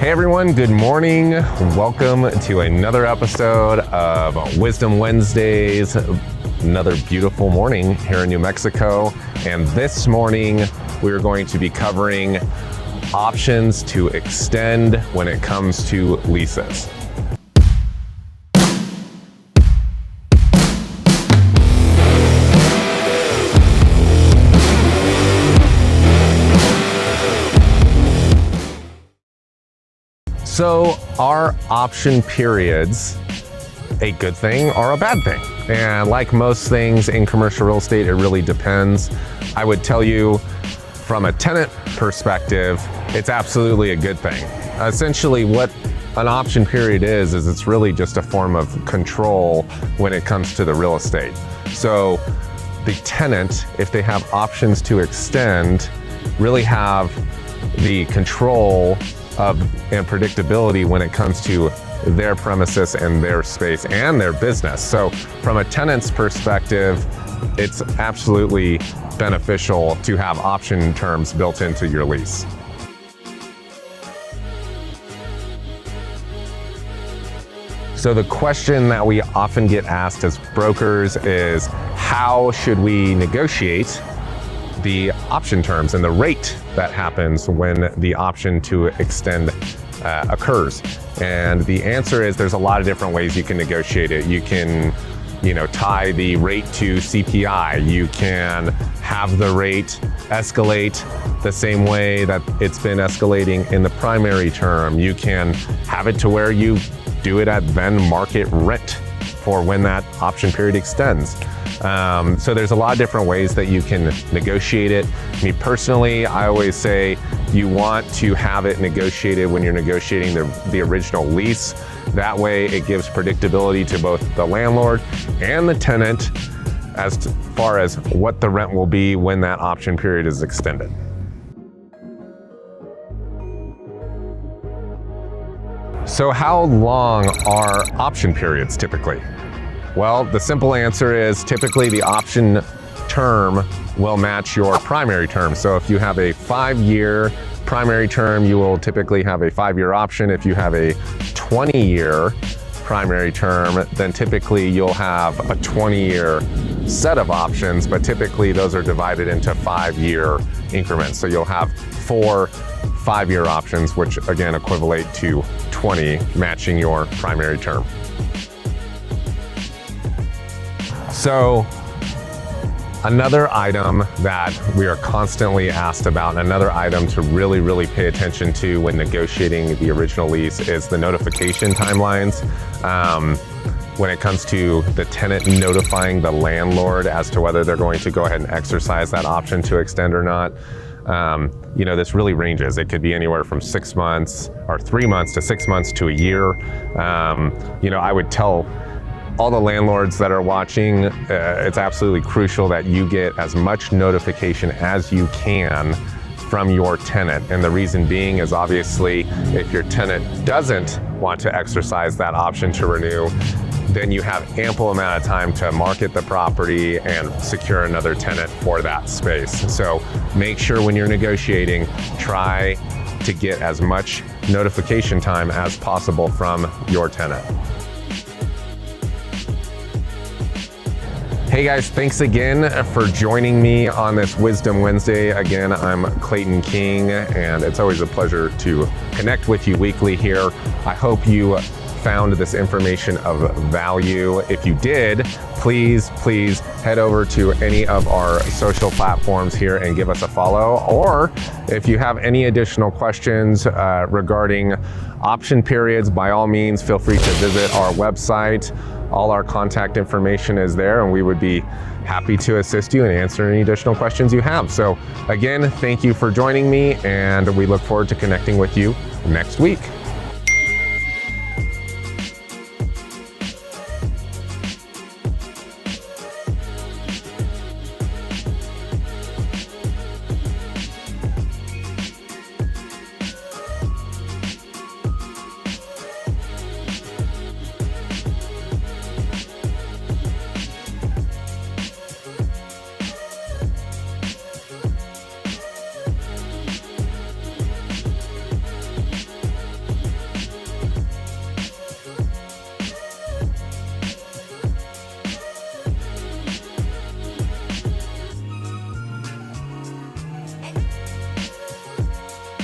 Hey everyone, good morning. Welcome to another episode of Wisdom Wednesdays. Another beautiful morning here in New Mexico. And this morning, we're going to be covering options to extend when it comes to leases. So are option periods a good thing or a bad thing? And like most things in commercial real estate, it really depends. I would tell you from a tenant perspective, it's absolutely a good thing. Essentially what an option period is it's really just a form of control when it comes to the real estate. So the tenant, if they have options to extend, really have the control and predictability when it comes to their premises and their space and their business. So from a tenant's perspective, it's absolutely beneficial to have option terms built into your lease. So the question that we often get asked as brokers is, how should we negotiate the option terms and the rate that happens when the option to extend occurs? And the answer is there's a lot of different ways you can negotiate it. You can, tie the rate to CPI. You can have the rate escalate the same way that it's been escalating in the primary term. You can have it to where you do it at then market rent for when that option period extends. So there's a lot of different ways that you can negotiate it. Me personally, I always say you want to have it negotiated when you're negotiating the original lease. That way it gives predictability to both the landlord and the tenant as far as what the rent will be when that option period is extended. So how long are option periods typically? Well, the simple answer is typically the option term will match your primary term. So if you have a 5-year primary term, you will typically have a 5-year option. If you have a 20-year primary term, then typically you'll have a 20-year set of options, but typically those are divided into 5-year increments. So you'll have 4 5-year options, which again equivalent to 20, matching your primary term. So another item that we are constantly asked about, and another item to really pay attention to when negotiating the original lease, is the notification timelines. When it comes to the tenant notifying the landlord as to whether they're going to go ahead and exercise that option to extend or not. This really ranges. It could be anywhere from 6 months or 3 months to 6 months to a year. I would tell all the landlords that are watching, it's absolutely crucial that you get as much notification as you can from your tenant. And the reason being is obviously if your tenant doesn't want to exercise that option to renew, then you have ample amount of time to market the property and secure another tenant for that space. So make sure when you're negotiating, try to get as much notification time as possible from your tenant. Hey guys, thanks again for joining me on this Wisdom Wednesday. Again, I'm Clayton King, and it's always a pleasure to connect with you weekly here. I hope you found this information of value. If you did, please head over to any of our social platforms here and give us a follow. Or if you have any additional questions regarding option periods, by all means, feel free to visit our website. All our contact information is there, and we would be happy to assist you and answer any additional questions you have. So again, thank you for joining me, and we look forward to connecting with you next week.